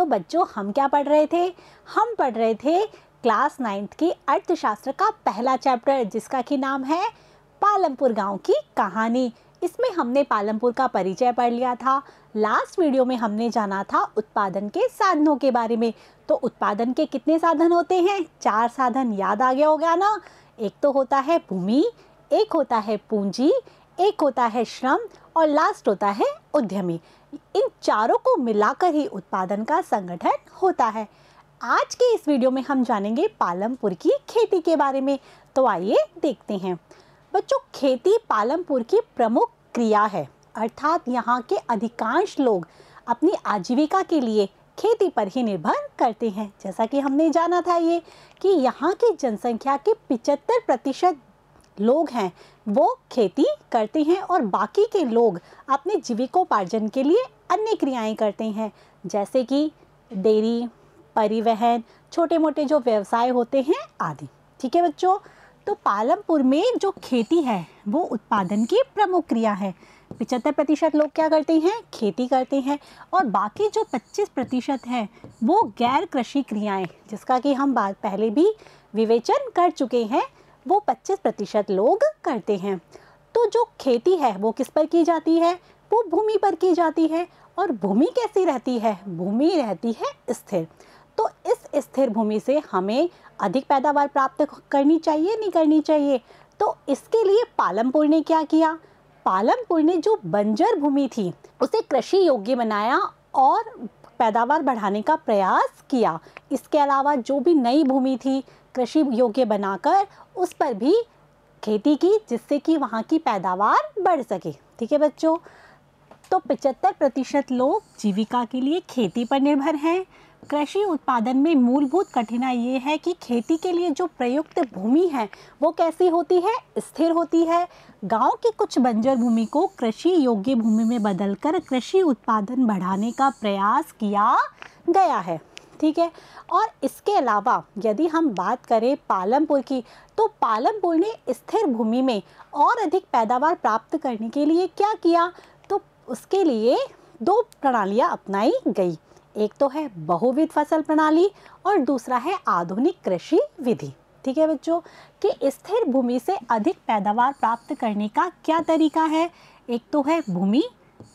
तो बच्चों हम क्या पढ़ रहे थे? हम पढ़ रहे थे क्लास 9th की अर्थशास्त्र का पहला चैप्टर, जिसका कि नाम है पालमपुर गांव की कहानी। इसमें हमने पालमपुर का परिचय पढ़ लिया था। लास्ट वीडियो में हमने जाना था उत्पादन के साधनों के बारे में। तो उत्पादन के कितने साधन होते हैं? 4 साधन, याद आ गया होगा ना। एक तो होता है भूमि, एक होता है पूंजी, एक होता है श्रम और लास्ट होता है उद्यमी। इन चारों को मिलाकर ही उत्पादन का संगठन होता है। आज के इस वीडियो में हम जानेंगे पालमपुर की खेती के बारे में। तो आइए देखते हैं। बच्चों, खेती पालमपुर की प्रमुख क्रिया है, अर्थात यहाँ के अधिकांश लोग अपनी आजीविका के लिए खेती पर ही निर्भर करते हैं। जैसा कि हमने जाना था ये कि यहाँ की जनसंख्या के 75% लोग हैं वो खेती करते हैं और बाकी के लोग अपने जीविकोपार्जन के लिए अन्य क्रियाएं करते हैं, जैसे कि डेयरी, परिवहन, छोटे मोटे जो व्यवसाय होते हैं आदि। ठीक है बच्चों, तो पालमपुर में जो खेती है वो उत्पादन की प्रमुख क्रिया है। 75% लोग क्या करते हैं? खेती करते हैं और बाकी जो 25% है वो गैर कृषि क्रियाएं, जिसका कि हम बात पहले भी विवेचन कर चुके हैं, वो 25% लोग करते हैं। तो जो खेती है वो किस पर की जाती है? वो भूमि पर की जाती है। और भूमि कैसी रहती है? भूमि रहती है स्थिर। तो इस स्थिर भूमि से हमें अधिक पैदावार प्राप्त करनी चाहिए, नहीं करनी चाहिए? तो इसके लिए पालमपुर ने क्या किया? पालमपुर ने जो बंजर भूमि थी उसे कृषि योग्य बनाया और पैदावार बढ़ाने का प्रयास किया। इसके अलावा जो भी नई भूमि थी कृषि योग्य बनाकर उस पर भी खेती की, जिससे कि वहाँ की पैदावार बढ़ सके। ठीक है बच्चों, तो 75% लोग जीविका के लिए खेती पर निर्भर हैं। कृषि उत्पादन में मूलभूत कठिनाई ये है कि खेती के लिए जो प्रयुक्त भूमि है वो कैसी होती है? स्थिर होती है। गांव की कुछ बंजर भूमि को कृषि योग्य भूमि में बदलकर कृषि उत्पादन बढ़ाने का प्रयास किया गया है। ठीक है, और इसके अलावा यदि हम बात करें पालमपुर की, तो पालमपुर ने स्थिर भूमि में और अधिक पैदावार प्राप्त करने के लिए क्या किया? तो उसके लिए 2 प्रणालियां अपनाई गई। एक तो है बहुविध फसल प्रणाली और दूसरा है आधुनिक कृषि विधि। ठीक है बच्चों, कि स्थिर भूमि से अधिक पैदावार प्राप्त करने का क्या तरीका है? एक तो है भूमि,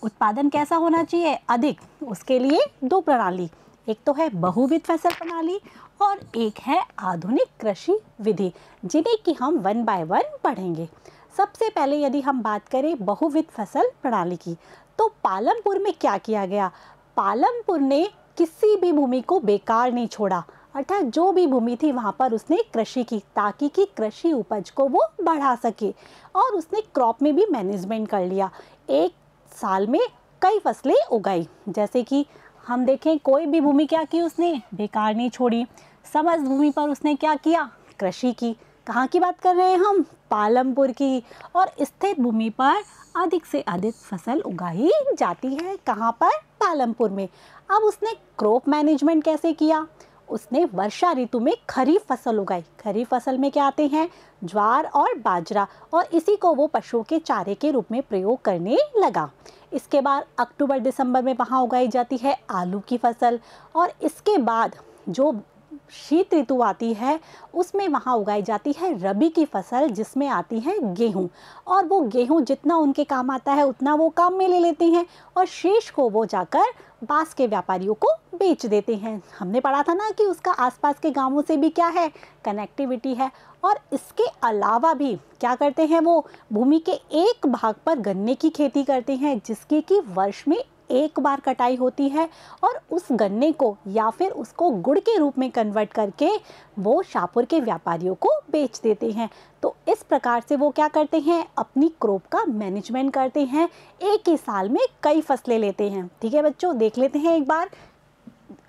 उत्पादन कैसा होना चाहिए? अधिक। उसके लिए 2 प्रणाली, एक तो है बहुविध फसल प्रणाली और एक है आधुनिक कृषि विधि, जिन्हें कि हम 1 बाय 1 पढ़ेंगे। सबसे पहले यदि हम बात करें बहुविध फसल प्रणाली की, तो पालमपुर में क्या किया गया? पालमपुर ने किसी भी भूमि को बेकार नहीं छोड़ा, अर्थात जो भी भूमि थी वहाँ पर उसने कृषि की, ताकि कि कृषि उपज को वो बढ़ा सके। और उसने क्रॉप में भी मैनेजमेंट कर लिया, एक साल में कई फसलें उगाई। जैसे कि हम देखें, कोई भी भूमि क्या की उसने? बेकार नहीं छोड़ी। समस्त भूमि पर उसने क्या किया? कृषि की। कहाँ की बात कर रहे हैं हम? पालमपुर की। और स्थिर भूमि पर अधिक से अधिक फसल उगाई जाती है। कहाँ पर? पालमपुर में। अब उसने क्रॉप मैनेजमेंट कैसे किया? उसने वर्षा ऋतु में खरीफ फसल उगाई। खरीफ फसल में क्या आते हैं? ज्वार और बाजरा, और इसी को वो पशुओं के चारे के रूप में प्रयोग करने लगा। इसके बाद अक्टूबर दिसंबर में वहाँ उगाई जाती है आलू की फसल, और इसके बाद जो शीत ऋतु आती है उसमें वहाँ उगाई जाती है रबी की फसल, जिसमें आती है गेहूँ। और वो गेहूँ जितना उनके काम आता है उतना वो काम में ले लेते हैं और शेष को वो जाकर बांस के व्यापारियों को बेच देते हैं। हमने पढ़ा था ना कि उसका आसपास के गांवों से भी क्या है? कनेक्टिविटी है। और इसके अलावा भी क्या करते हैं? वो भूमि के एक भाग पर गन्ने की खेती करते हैं, जिसकी कि वर्ष में एक बार कटाई होती है, और उस गन्ने को या फिर उसको गुड़ के रूप में कन्वर्ट करके वो शाहपुर के व्यापारियों को बेच देते हैं। तो इस प्रकार से वो क्या करते हैं? अपनी क्रॉप का मैनेजमेंट करते हैं, एक ही साल में कई फसलें लेते हैं। ठीक है बच्चों, देख लेते हैं एक बार।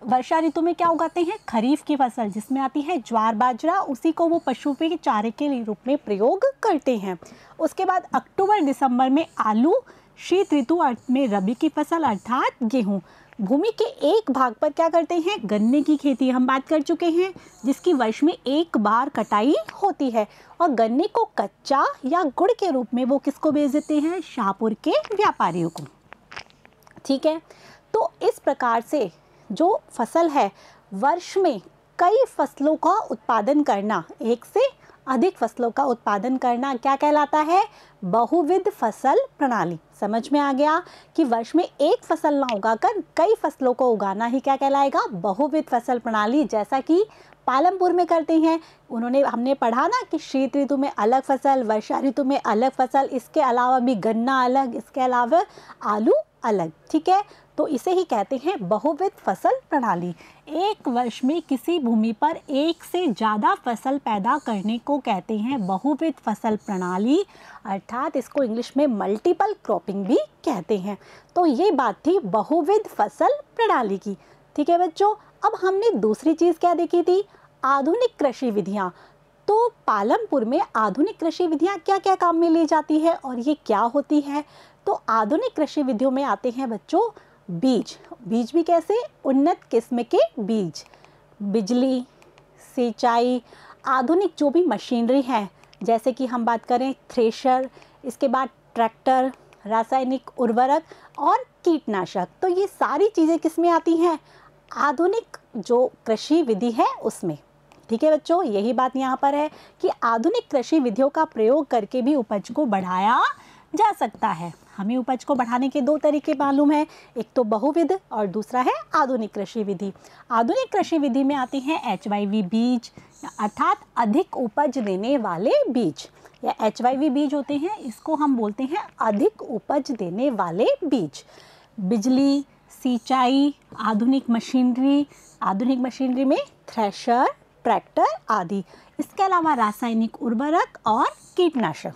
वर्षा ऋतु में क्या उगाते हैं? खरीफ की फसल, जिसमें आती है ज्वार बाजरा, उसी को वो पशु के चारे के रूप में प्रयोग करते हैं। उसके बाद अक्टूबर दिसंबर में आलू, शीत ऋतु में रबी की फसल अर्थात गेहूं। भूमि के एक भाग पर क्या करते हैं? गन्ने की खेती हम बात कर चुके हैं, जिसकी वर्ष में एक बार कटाई होती है, और गन्ने को कच्चा या गुड़ के रूप में वो किसको बेच देते हैं? शाहपुर के व्यापारियों को। ठीक है, तो इस प्रकार से जो फसल है, वर्ष में कई फसलों का उत्पादन करना, एक से अधिक फसलों का उत्पादन करना क्या कहलाता है? बहुविध फसल प्रणाली। समझ में आ गया कि वर्ष में एक फसल ना उगाकर कई फसलों को उगाना ही क्या कहलाएगा? बहुविध फसल प्रणाली, जैसा कि पालमपुर में करते हैं। हमने पढ़ा ना कि शीत ऋतु में अलग फसल, वर्षा ऋतु में अलग फसल, इसके अलावा भी गन्ना अलग, इसके अलावा आलू अलग। ठीक है, तो इसे ही कहते हैं बहुविध फसल प्रणाली। एक वर्ष में किसी भूमि पर एक से ज़्यादा फसल पैदा करने को कहते हैं बहुविध फसल प्रणाली, अर्थात इसको इंग्लिश में मल्टीपल क्रॉपिंग भी कहते हैं। तो ये बात थी बहुविध फसल प्रणाली की। ठीक है बच्चों, अब हमने दूसरी चीज़ क्या देखी थी? आधुनिक कृषि विधियाँ। तो पालमपुर में आधुनिक कृषि विधियाँ क्या क्या काम में ली जाती है और ये क्या होती है? तो आधुनिक कृषि विधियों में आते हैं बच्चों बीज। बीज भी कैसे? उन्नत किस्म के बीज, बिजली, सिंचाई, आधुनिक जो भी मशीनरी है, जैसे कि हम बात करें थ्रेशर, इसके बाद ट्रैक्टर, रासायनिक उर्वरक और कीटनाशक। तो ये सारी चीज़ें किस में आती हैं? आधुनिक जो कृषि विधि है उसमें। ठीक है बच्चों, यही बात यहाँ पर है कि आधुनिक कृषि विधियों का प्रयोग करके भी उपज को बढ़ाया जा सकता है। हमें उपज को बढ़ाने के दो तरीके मालूम है, एक तो बहुविध और दूसरा है आधुनिक कृषि विधि। आधुनिक कृषि विधि में आते हैं HYV बीज, अर्थात अधिक उपज देने वाले बीज, या HYV बीज होते हैं, इसको हम बोलते हैं अधिक उपज देने वाले बीज। बिजली, सिंचाई, आधुनिक मशीनरी में थ्रेशर, ट्रैक्टर आदि, इसके अलावा रासायनिक उर्वरक और कीटनाशक।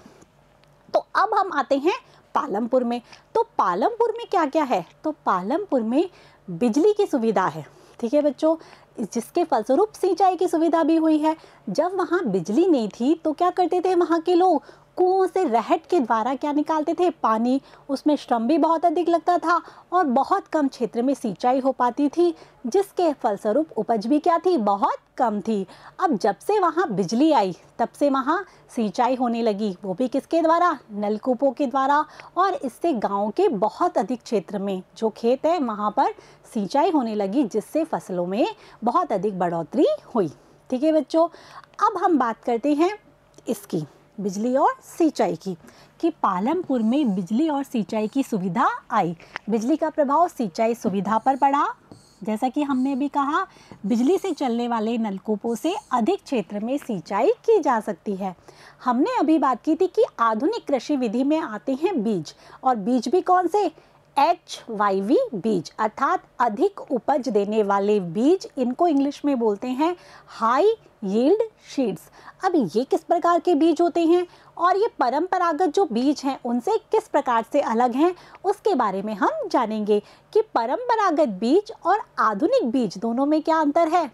तो अब हम आते हैं पालमपुर में। तो पालमपुर में क्या क्या है? तो पालमपुर में बिजली की सुविधा है। ठीक है बच्चों, जिसके फलस्वरूप सिंचाई की सुविधा भी हुई है। जब वहाँ बिजली नहीं थी तो क्या करते थे वहाँ के लोग? कुओं से रहट के द्वारा क्या निकालते थे? पानी। उसमें श्रम भी बहुत अधिक लगता था और बहुत कम क्षेत्र में सिंचाई हो पाती थी, जिसके फलस्वरूप उपज भी क्या थी? बहुत कम थी। अब जब से वहाँ बिजली आई तब से वहाँ सिंचाई होने लगी, वो भी किसके द्वारा? नलकूपों के द्वारा, और इससे गांव के बहुत अधिक क्षेत्र में जो खेत है वहाँ पर सिंचाई होने लगी, जिससे फसलों में बहुत अधिक बढ़ोतरी हुई। ठीक है बच्चों, अब हम बात करते हैं इसकी बिजली और सिंचाई की, कि पालमपुर में बिजली और सिंचाई की सुविधा आई। बिजली का प्रभाव सिंचाई सुविधा पर पड़ा। जैसा कि हमने भी कहा, बिजली से चलने वाले नलकूपों से अधिक क्षेत्र में सिंचाई की जा सकती है। हमने अभी बात की थी कि आधुनिक कृषि विधि में आते हैं बीज, और बीज भी कौन से? HYV बीज, अर्थात अधिक उपज देने वाले बीज। इनको इंग्लिश में बोलते हैं हाई यील्ड सीड्स। अब ये किस प्रकार के बीज होते हैं और ये परंपरागत जो बीज हैं उनसे किस प्रकार से अलग हैं, उसके बारे में हम जानेंगे कि परंपरागत बीज और आधुनिक बीज दोनों में क्या अंतर है,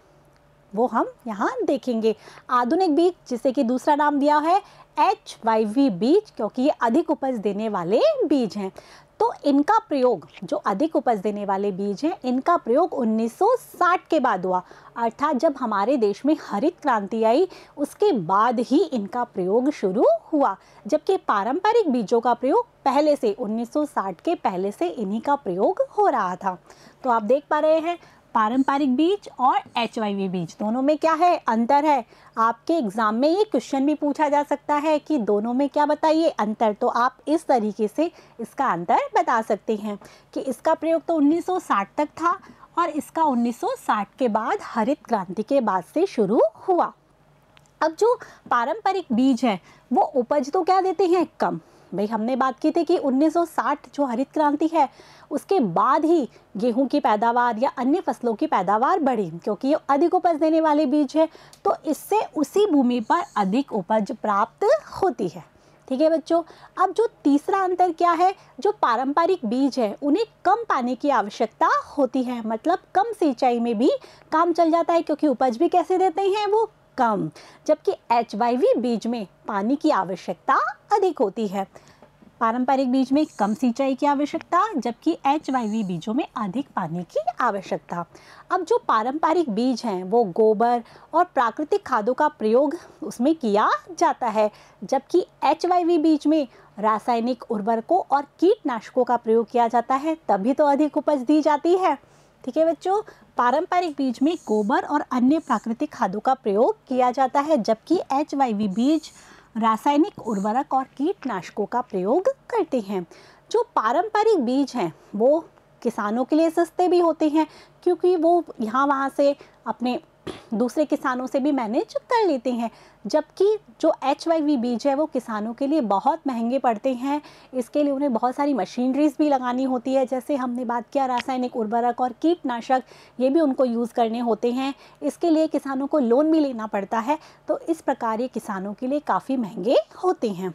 वो हम यहाँ देखेंगे। आधुनिक बीज, जिसे कि दूसरा नाम दिया है HYV बीज, क्योंकि ये अधिक उपज देने वाले बीज हैं। तो इनका प्रयोग, जो अधिक उपज देने वाले बीज हैं, इनका प्रयोग 1960 के बाद हुआ, अर्थात जब हमारे देश में हरित क्रांति आई उसके बाद ही इनका प्रयोग शुरू हुआ। जबकि पारंपरिक बीजों का प्रयोग पहले से 1960 के पहले से इन्हीं का प्रयोग हो रहा था। तो आप देख पा रहे हैं पारंपरिक बीज और HYV बीज दोनों में क्या है, अंतर है। आपके एग्जाम में ये क्वेश्चन भी पूछा जा सकता है कि दोनों में क्या बताइए अंतर, तो आप इस तरीके से इसका अंतर बता सकते हैं कि इसका प्रयोग तो 1960 तक था और इसका 1960 के बाद हरित क्रांति के बाद से शुरू हुआ। अब जो पारंपरिक बीज है वो उपज तो क्या देते हैं, कम। भाई हमने बात की थी कि 1960 जो हरित क्रांति है उसके बाद ही गेहूं की पैदावार या अन्य फसलों की पैदावार बढ़ी, क्योंकि ये अधिक उपज देने वाले बीज है, तो इससे उसी भूमि पर अधिक उपज प्राप्त होती है। ठीक है बच्चों, अब जो तीसरा अंतर क्या है, जो पारंपरिक बीज है उन्हें कम पानी की आवश्यकता होती है, मतलब कम सिंचाई में भी काम चल जाता है, क्योंकि उपज भी कैसे देते हैं वो, कम। जबकि HYV बीज में पानी की आवश्यकता अधिक होती है। पारंपरिक बीज में कम सिंचाई की आवश्यकता, जबकि HYV बीजों में अधिक पानी की आवश्यकता। अब जो पारंपरिक बीज हैं वो गोबर और प्राकृतिक खादों का प्रयोग उसमें किया जाता है, जबकि HYV बीज में रासायनिक उर्वरकों और कीटनाशकों का प्रयोग किया जाता है, तभी तो अधिक उपज दी जाती है। ठीक है बच्चों, पारंपरिक बीज में गोबर और अन्य प्राकृतिक खादों का प्रयोग किया जाता है, जबकि HYV बीज रासायनिक उर्वरक और कीटनाशकों का प्रयोग करते हैं। जो पारंपरिक बीज हैं वो किसानों के लिए सस्ते भी होते हैं, क्योंकि वो यहाँ वहाँ से अपने दूसरे किसानों से भी मैनेज कर लेते हैं, जबकि जो HYV बीज है वो किसानों के लिए बहुत महंगे पड़ते हैं। इसके लिए उन्हें बहुत सारी मशीनरीज भी लगानी होती है, जैसे हमने बात किया रासायनिक उर्वरक और कीटनाशक, ये भी उनको यूज़ करने होते हैं। इसके लिए किसानों को लोन भी लेना पड़ता है, तो इस प्रकार ये किसानों के लिए काफ़ी महंगे होते हैं।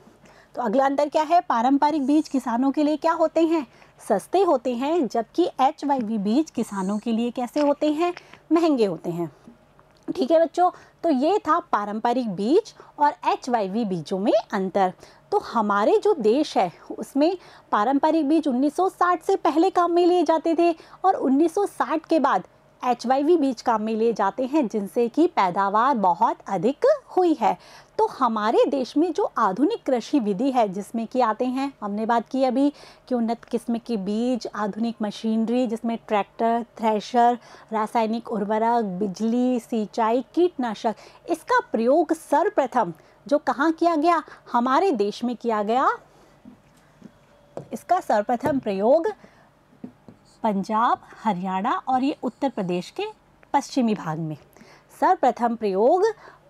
तो अगला अंतर क्या है, पारंपरिक बीज किसानों के लिए क्या होते हैं, सस्ते होते हैं, जबकि HYV बीज किसानों के लिए कैसे होते हैं, महंगे होते हैं। ठीक है बच्चों, तो ये था पारंपरिक बीज और HYV बीजों में अंतर। तो हमारे जो देश है उसमें पारंपरिक बीज 1960 से पहले काम में लिए जाते थे और 1960 के बाद HYV बीज काम में लिए जाते हैं, जिनसे कि पैदावार बहुत अधिक हुई है। तो हमारे देश में जो आधुनिक कृषि विधि है, जिसमें कि आते हैं, हमने बात की अभी कि उन्नत किस्म के बीज, आधुनिक मशीनरी जिसमें ट्रैक्टर, थ्रेशर, रासायनिक उर्वरक, बिजली, सिंचाई, कीटनाशक, इसका प्रयोग सर्वप्रथम जो कहाँ किया गया, हमारे देश में किया गया। इसका सर्वप्रथम प्रयोग पंजाब, हरियाणा और ये उत्तर प्रदेश के पश्चिमी भाग में, सर्वप्रथम प्रयोग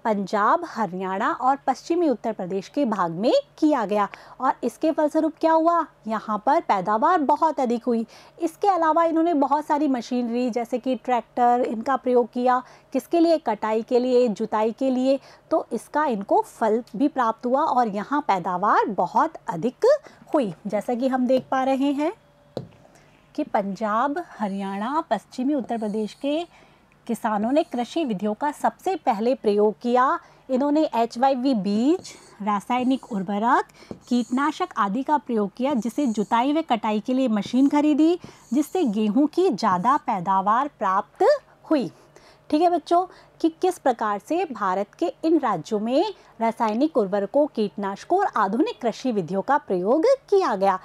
पंजाब, हरियाणा और पश्चिमी उत्तर प्रदेश के भाग में किया गया और इसके फलस्वरूप क्या हुआ, यहाँ पर पैदावार बहुत अधिक हुई। इसके अलावा इन्होंने बहुत सारी मशीनरी जैसे कि ट्रैक्टर, इनका प्रयोग किया, किसके लिए, कटाई के लिए, जुताई के लिए, तो इसका इनको फल भी प्राप्त हुआ और यहाँ पैदावार बहुत अधिक हुई। जैसा कि हम देख पा रहे हैं कि पंजाब, हरियाणा, पश्चिमी उत्तर प्रदेश के किसानों ने कृषि विधियों का सबसे पहले प्रयोग किया। इन्होंने HYV बीज, रासायनिक उर्वरक, कीटनाशक आदि का प्रयोग किया, जिसे जुताई व कटाई के लिए मशीन खरीदी, जिससे गेहूं की ज़्यादा पैदावार प्राप्त हुई। ठीक है बच्चों, कि किस प्रकार से भारत के इन राज्यों में रासायनिक उर्वरकों, कीटनाशकों और आधुनिक कृषि विधियों का प्रयोग किया गया।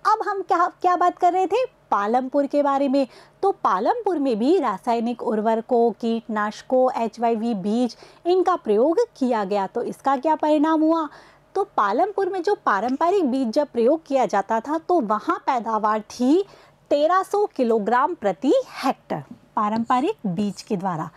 अब हम क्या बात कर रहे थे, पालमपुर के बारे में। तो पालमपुर में भी रासायनिक उर्वरकों, कीटनाशकों, HYV बीज, इनका प्रयोग किया गया। तो इसका क्या परिणाम हुआ, तो पालमपुर में जो पारंपरिक बीज जब प्रयोग किया जाता था तो वहाँ पैदावार थी 1300 किलोग्राम प्रति हेक्टर पारंपरिक बीज के द्वारा।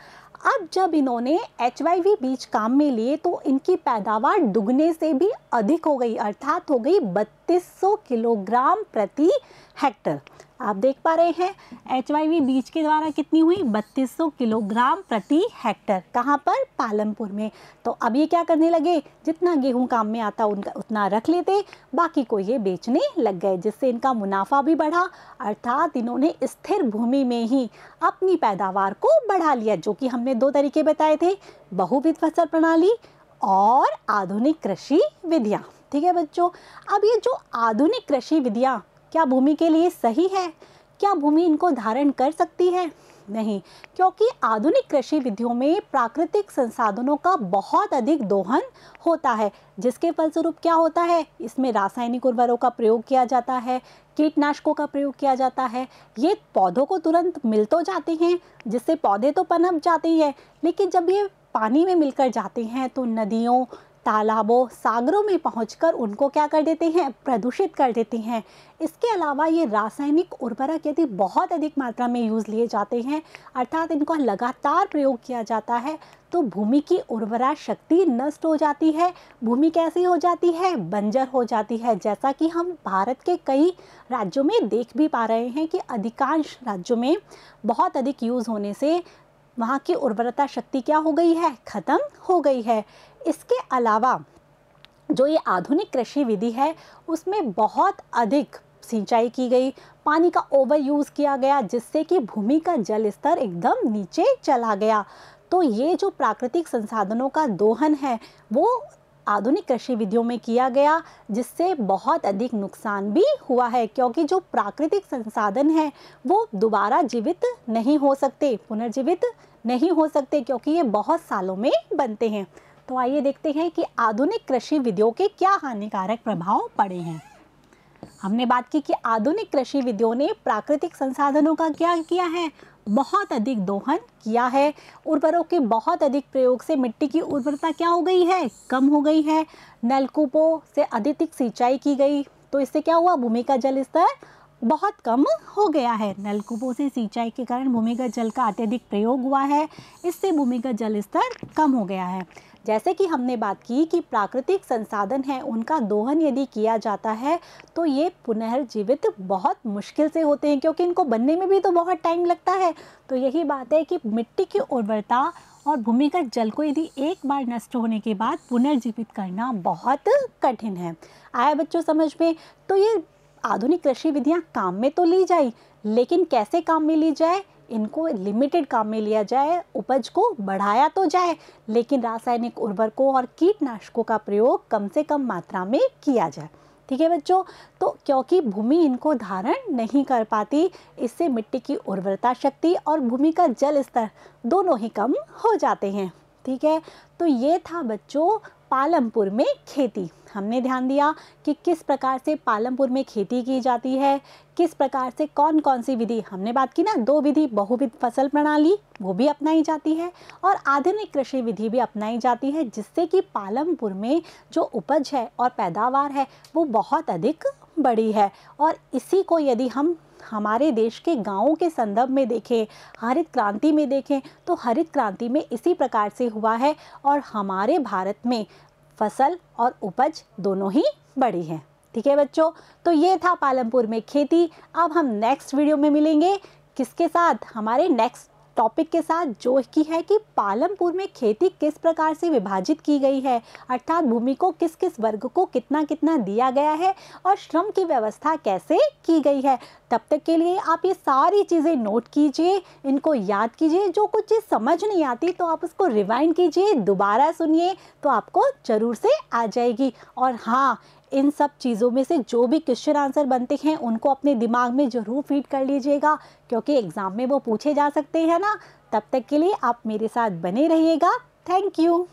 अब जब इन्होंने HYV बीज काम में लिए तो इनकी पैदावार दुगने से भी अधिक हो गई, अर्थात हो गई 3200 किलोग्राम प्रति हेक्टर। आप देख पा रहे हैं HYV बीज के द्वारा कितनी हुई, 3200 किलोग्राम प्रति हेक्टर। कहाँ पर, पालमपुर में। तो अब ये क्या करने लगे, जितना गेहूं काम में आता उनका उतना रख लेते, बाकी को ये बेचने लग गए, जिससे इनका मुनाफा भी बढ़ा। अर्थात इन्होंने स्थिर भूमि में ही अपनी पैदावार को बढ़ा लिया, जो कि हमने दो तरीके बताए थे, बहुविध फसल प्रणाली और आधुनिक कृषि विधियाँ। ठीक है बच्चों, अब ये जो आधुनिक कृषि विधियाँ क्या भूमि के लिए सही है, क्या भूमि इनको धारण कर सकती है, नहीं, क्योंकि आधुनिक कृषि विधियों में प्राकृतिक संसाधनों का बहुत अधिक दोहन होता है, जिसके फलस्वरूप क्या होता है, इसमें रासायनिक उर्वरकों का प्रयोग किया जाता है, कीटनाशकों का प्रयोग किया जाता है। ये पौधों को तुरंत मिल तो जाते हैं, जिससे पौधे तो पनप जाते हैं, लेकिन जब ये पानी में मिलकर जाते हैं तो नदियों, तालाबों, सागरों में पहुंचकर उनको क्या कर देते हैं, प्रदूषित कर देते हैं। इसके अलावा ये रासायनिक उर्वरक यदि बहुत अधिक मात्रा में यूज़ लिए जाते हैं, अर्थात इनको लगातार प्रयोग किया जाता है, तो भूमि की उर्वरा शक्ति नष्ट हो जाती है। भूमि कैसी हो जाती है, बंजर हो जाती है, जैसा कि हम भारत के कई राज्यों में देख भी पा रहे हैं कि अधिकांश राज्यों में बहुत अधिक यूज़ होने से वहाँ की उर्वरता शक्ति क्या हो गई है, खत्म हो गई है। इसके अलावा जो ये आधुनिक कृषि विधि है उसमें बहुत अधिक सिंचाई की गई, पानी का ओवर यूज़ किया गया, जिससे कि भूमि का जल स्तर एकदम नीचे चला गया। तो ये जो प्राकृतिक संसाधनों का दोहन है वो आधुनिक कृषि विधियों में किया गया, जिससे बहुत अधिक नुकसान भी हुआ है, क्योंकि जो प्राकृतिक संसाधन हैं वो दोबारा जीवित नहीं हो सकते, पुनर्जीवित नहीं हो सकते, क्योंकि ये बहुत सालों में बनते हैं। तो आइए देखते हैं कि आधुनिक कृषि विधियों के क्या हानिकारक प्रभाव पड़े हैं। हमने बात की कि आधुनिक कृषि विधियों ने प्राकृतिक संसाधनों का क्या किया है, बहुत अधिक दोहन किया है। उर्वरकों के बहुत अधिक प्रयोग से मिट्टी की उर्वरता क्या हो गई है, कम हो गई है। नलकूपों से अत्यधिक सिंचाई की गई तो इससे क्या हुआ, भूमि का जल स्तर बहुत कम हो गया है। नलकूपों से सिंचाई के कारण भूमिगत जल का अत्यधिक प्रयोग हुआ है, इससे भूमिगत जल स्तर कम हो गया है। जैसे कि हमने बात की कि प्राकृतिक संसाधन है उनका दोहन यदि किया जाता है तो ये पुनर्जीवित बहुत मुश्किल से होते हैं, क्योंकि इनको बनने में भी तो बहुत टाइम लगता है। तो यही बात है कि मिट्टी की उर्वरता और भूमिगत जल को यदि एक बार नष्ट होने के बाद पुनर्जीवित करना बहुत कठिन है। आया बच्चों समझ में? तो ये आधुनिक कृषि विधियां काम में तो ली जाए, लेकिन कैसे काम में ली जाए, इनको लिमिटेड काम में लिया जाए, उपज को बढ़ाया तो जाए, लेकिन रासायनिक उर्वरकों और कीटनाशकों का प्रयोग कम से कम मात्रा में किया जाए। ठीक है बच्चों, तो क्योंकि भूमि इनको धारण नहीं कर पाती, इससे मिट्टी की उर्वरता शक्ति और भूमि का जल स्तर दोनों ही कम हो जाते हैं। ठीक है, तो ये था बच्चों पालमपुर में खेती। हमने ध्यान दिया कि किस प्रकार से पालमपुर में खेती की जाती है, किस प्रकार से कौन कौन सी विधि, हमने बात की ना 2 विधि, बहुविध फसल प्रणाली वो भी अपनाई जाती है और आधुनिक कृषि विधि भी अपनाई जाती है, जिससे कि पालमपुर में जो उपज है और पैदावार है वो बहुत अधिक बड़ी है। और इसी को यदि हम हमारे देश के गाँवों के संदर्भ में देखें, हरित क्रांति में देखें, तो हरित क्रांति में इसी प्रकार से हुआ है और हमारे भारत में फसल और उपज दोनों ही बड़ी हैं। ठीक है बच्चों, तो ये था पालमपुर में खेती। अब हम नेक्स्ट वीडियो में मिलेंगे किसके साथ, हमारे नेक्स्ट टॉपिक के साथ, जो कि है कि पालमपुर में खेती किस प्रकार से विभाजित की गई है, अर्थात भूमि को किस किस वर्ग को कितना कितना दिया गया है और श्रम की व्यवस्था कैसे की गई है। तब तक के लिए आप ये सारी चीज़ें नोट कीजिए, इनको याद कीजिए। जो कुछ चीज़ समझ नहीं आती तो आप उसको रिवाइंड कीजिए, दोबारा सुनिए, तो आपको ज़रूर से आ जाएगी। और हाँ, इन सब चीज़ों में से जो भी क्वेश्चन आंसर बनते हैं उनको अपने दिमाग में ज़रूर फीड कर लीजिएगा, क्योंकि एग्ज़ाम में वो पूछे जा सकते हैं ना। तब तक के लिए आप मेरे साथ बने रहिएगा। Thank you.